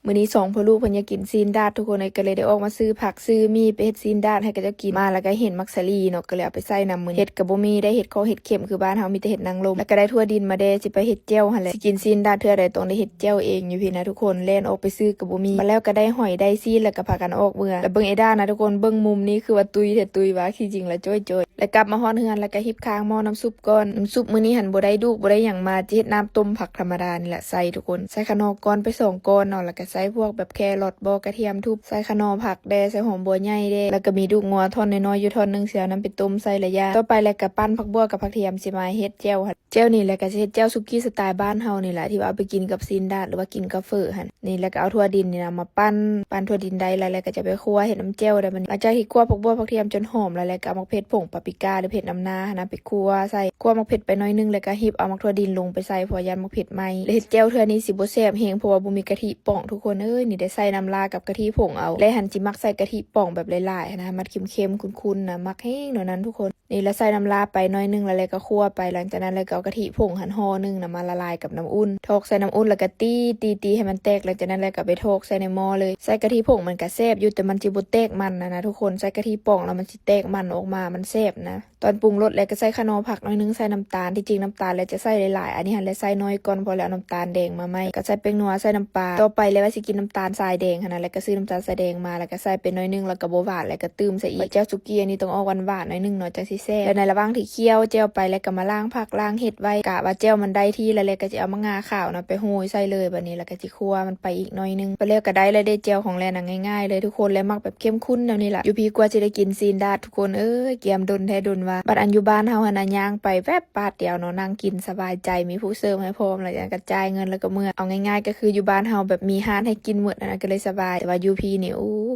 มื้อนี้2พ่อลูกเพิ่นอยากกินซีนดาดทุกคนเลยก็เลยได้ออกมาซื้อผักซื้อมีไปเฮ็ดซีนดาดให้กับเจ้ากินมาแล้วก็เห็นมักสลีเนาะก็เลยเอาไปใส่น้ำมื้อเฮ็ดก็บ่มีได้เฮ็ดข้อเฮ็ดเข็มคือบ้านเฮามีแต่เฮ็ดนางลมแล้วก็ได้ทั่วดินมาแด่สิไปเฮ็ดแจ่วหั่นแหละสิกินซีนดาดเทื่อใดต้องได้เฮ็ดแจ่วเองอยู่พี่นะทุกคนแล่นออกไปซื้อก็บ่มีมาแล้วก็ได้หอยได้ซีนแล้วก็พากันออกเมื่อแล้วเบิ่งไอ้ด้านะทุกคนเบิ่งมุมนี้คือว่าตุยแท้ตุยว่าที่จริงแล้วจ้อยๆแล้วกลับมาฮอดเฮือนแล้วก็หิบค้างหม้อน้ำซุปก่อนน้ำซุปมื้อนี้หั่นบ่ได้ดูกบ่ได้หยังมาจิเฮ็ดน้ำต้มผักธรรมดานี่แหละใส่ทุกคนใส่ขนอก้อนไป2ก้อนเนาะแล้วก็ใส่พวกแบบแครอทบ่กระเทียมทุบใส่ขนอผักแดใส่หอมบัวใหญ่แดแล้วก็มีลูกงัวท่อนน้อยๆอยู่ท่อนนึงเสียน้ำไปต้มใส่หลายอย่างต่อไปแล้วก็ปั้นผักบัวกับผักเทียมสิมาเฮ็ดแจ่วหั่นแจ่วนี่แหละก็สิเฮ็ดแจ่วสุกี้สไตล์บ้านเฮานี่แหละที่ว่าเอาไปกินกับซีนดาดหรือว่ากินกับเฟอหั่นนี่แล้วก็เอาถั่วดินนี่นะมาปั้นถั่วดินได้แล้วก็จะไปคั่วเฮ็ดน้ำแจ่วได้มันหลังจากที่คั่วผักบัวผักเทียมจนหอมแล้วก็เอามักเผ็ดผงปาปริก้าหรือเผ็ดน้ำนาหั่นนะไปคั่วใส่คั่วมักเผ็ดไปหน่อยนึงแล้วก็หิบเอามักถั่วดินลงไปใส่เพราะยันมักเผ็ดไหม้แล้วเฮ็ดแจ่วเทื่อนี้สิบ่แซ่บแฮงเพราะว่าบ่มีกะทิป่องทุกคนเอ้ยนี่ได้ใส่น้ำลากับกะทิผงเอาและหั่นจิมักใส่กะทิป่องแบบหลายๆนะมันเค็มๆคุ้นๆนะมักแห้งเท่านั้นทุกคนนี่แล้วใส่น้ำลาไปหน่อยนึงแล้วก็คั่วไปหลังจากนั้นแล้วก็เอากะทิผงหั่นห่อนึงนะมาละลายกับน้ำอุ่นโทกใส่น้ำอุ่นแล้วก็ตีให้มันแตกหลังจากนั้นแล้วก็ไปโทกใส่ในหม้อเลยใส่กะทิผงมันก็แซ่บอยู่แต่มันสิบ่แตกมันนะทุกคนใส่กะทิป่องแล้วมันสิแตกมันออกมามันแซ่บนะตอนปรุงรสแล้วก็ใส่ขนอผักหน่อยนึงใส่น้ำตาลที่จริงน้ำตาลแล้วจะใส่หลายๆอันนี้หั่นแล้วใส่น้อยก่อนพอแล้วน้ำตาลแดงมาไหมก็ใส่แป้งนัวใส่น้ำปลาต่อไปแล้วว่าสิกินน้ำตาลทรายแดงหั่นนะแล้วก็ซื้อน้ำตาลทรายแดงมาแล้วก็ใส่เป็นน้อยนึงแล้วก็บ่หวานแล้วก็ตื้มใส่อีกแจ่วสุกี้อันนี้ต้องออกหวานๆหน่อยนึงเนาะจังสิแซ่บแล้วในระหว่างที่เคี่ยวแจ่วไปแล้วก็มาล้างผักล้างเห็ดไว้กะว่าแจ่วมันได้ที่แล้วก็จะเอามะงาขาวนะไปโรยใส่เลยบัดนี้แล้วก็สิคั่วมันไปอีกหน่อยนึงไปแล้วก็ได้เลยได้แจ่วของแลน่ะง่ายๆเลยทุกคนและมักแบบเข้มข้นแนวนี้ล่ะอยู่พี่กว่าสิได้กินซีนดาดทุกคนเกียมดนแท้ดนว่าบัดอันอยู่บ้านเฮาหั่นน่ะย่างไปแวบปาดเดียวเนาะนั่งกินสบายใจมีผู้เสิร์ฟให้พร้อมแล้วก็กระจายเงินแล้วก็เมื่อเอาง่ายๆก็คืออยู่บ้านเฮาแบบมีร้านให้กินหมดนะก็เลยสบายแต่ว่าอยู่พี่นี่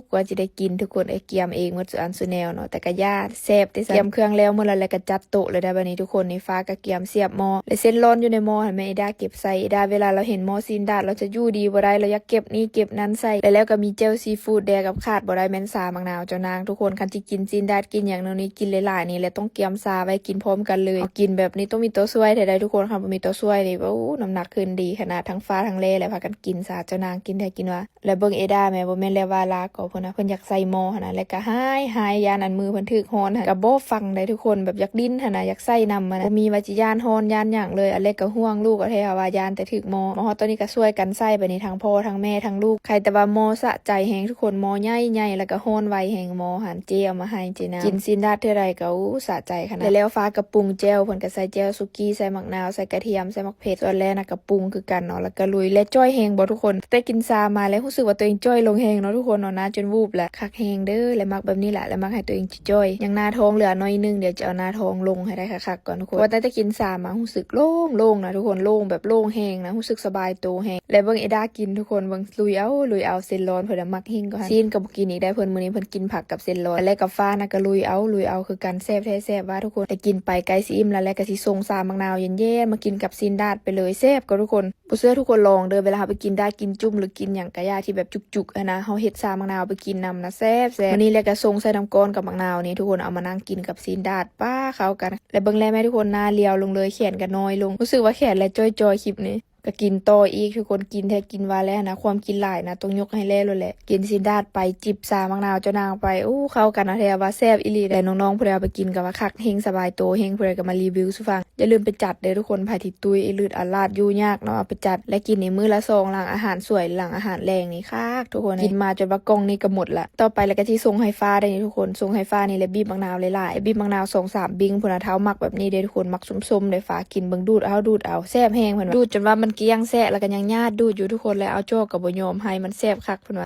กว่าสิได้กินทุกคนเกียมเองหมดสุอันสุแนวเนาะแต่ก็ย่าแซ่บแต่เกียมเครื่องแล้วเมื่อแล้วก็จัดโต๊ะเลยได้บัดนี้ทุกคนนี่ฟ้าก็เกียมเสียบหม้อและเส้นร้อนอยู่ในหม้อหั่นแม่ดาเก็บใส่ดาเวลาเราเห็นหม้อซีนดาดเราจะอยู่ดีบ่ได้เราอยากเก็บนี่เก็บนั้นใส่แล้วก็มีเจลซีฟู้ดแดกับขาดบ่ได้แม่นสามังนาวเจ้านางทุกคนคันที่กินซีนดาดกินอย่างนึงนี่กินหลายๆนี่แล้วต้องเกียมซาไว้กินพร้อมกันเลยกินแบบนี้ต้องมีตัวช่วยได้ทุกคนค่ะบ่มีตัวช่วยนี่น้ำหนักขึ้นดีขนาดทั้งฟ้าทั้งแลแล้วพากันกินซาเจ้านางกินได้กินว่าแล้วเบิ่งเอดาแม่บ่แม่นแล้วว่าลาก็เพิ่นน่ะเพิ่นอยากใส่หม้อหั่นน่ะแล้วก็หายยานอันมือเพิ่นถึกฮ้อนหั่นก็บ่ฟังได้ทุกคนแบบอยากดิ้นหั่นน่ะอยากใส่นำมันบ่มีว่าจิย่านฮ้อนย่านหยังเลยอันเล็กก็ห่วงลูกก็แท้ว่ายานแต่ถึกหม้อฮอดตอนนี้ก็ช่วยกันใส่ไปนี่ทั้งพ่อทั้งแม่ทั้งลูกใครแต่ว่าหม้อสะใจแฮงทุกคนหม้อใหญ่ๆแล้วก็ฮ้อนไวแฮงหม้อหันเจเอามาให้เจนะกินซินดาดเท่าใดก็สะใจขนาดแล้วฟ้ากระปุงแจ่วเพิ่นก็ใส่แจ่วสุกี้ใส่มะนาวใส่กระเทียมใส่มะเขือส่วนแลน่ะกระปุงคือกันเนาะแล้วก็ลุยและจ้อยแฮงบ่ทุกคนแต่กินซามาแล้วรู้สึกว่าตัวเองจ้อยลงแฮงเนาะทุกคนเนาะนะจนวูบแหละคักแฮงเด้อและมักแบบนี้แหละและมักให้ตัวเองจ้อยยังหน้าท้องเหลือน้อยนึงเดี๋ยวจะเอาหน้าท้องลงให้ได้คักๆก่อนทุกคนว่าแต่กินซามารู้สึกโล่งนะทุกคนโล่งแบบโล่งแฮงนะรู้สึกสบายตัวแฮงและเบิ่งเอดากินทุกคนเบิ่งลุยเอาเส้นร้อนเพิ่นมักแฮงก็ซีนก็บ่กินอีกได้เพิ่นมื้อนี้เพิ่นกินผักกับเส้นร้อนและกับฟ้านะก็ลุยเอาคือกันแซ่บแท้แซ่บว่าทุกคนแต่กินไปไกลสิอิ่มแล้วก็สิส่งซามะนาวเย็นๆมากินกับซีนดาดไปเลยแซ่บก็ทุกคนบ่เชื่อทุกคนลองเด้อเวลาเฮาไปกินดาดกินจุ่มหรือกินหยังก็ย่าที่แบบจุกๆนะเฮาเฮ็ดซามะนาวไปกินนำนะแซ่บมื้อนี้แล้วก็ส่งใส่น้ำก้อนกับมะนาวนี่ทุกคนเอามานั่งกินกับซีนดาดป้าเข้ากันและเบิ่งแลแม่ทุกคนหน้าเรียวลงเลยแขนก็น้อยลงรู้สึกว่าแขนและจ้อยๆคลิปนี้ก็กินต่ออีกทุกคนกินแท้กินว่าแล้วนะความกินหลายนะต้องยกให้แลเลยแหละกินซีนดาดไปจิบซามะนาวเจ้านางไปเข้ากันนะแท้ว่าแซ่บอีหลีแต่น้องๆผู้ใดเอาไปกินก็ว่าคักเฮงสบายตัวเฮงผู้ใดก็มารีวิวสู่ฟังอย่าลืมไปจัดเด้อทุกคนไผที่ตุยอีลืดอาลาดอยู่ยากเนาะเอาไปจัดและกินในมื้อละ2หลังอาหารสวยหลังอาหารแรงนี่คักทุกคนกินมาจนว่ากล่องนี่ก็หมดละต่อไปแล้วก็ที่ส่งให้ฟ้าได้นี่ทุกคนส่งให้ฟ้านี่และบีบมะนาวหลายๆบีบมะนาว 2-3 บิงพุ่นน่ะเท้ามักแบบนี้เด้อทุกคนมักส้มๆได้ฟ้ากินเบิ่งดูดเอาแซ่บแฮงเพิ่นว่าดูดจนว่ามันเกลี้ยงแซ่แล้วก็ยังญาติดูดอยู่ทุกคนแล้วเอาโจ้ก็บ่ยอมให้มันแซ่บคักเพิ่นว่า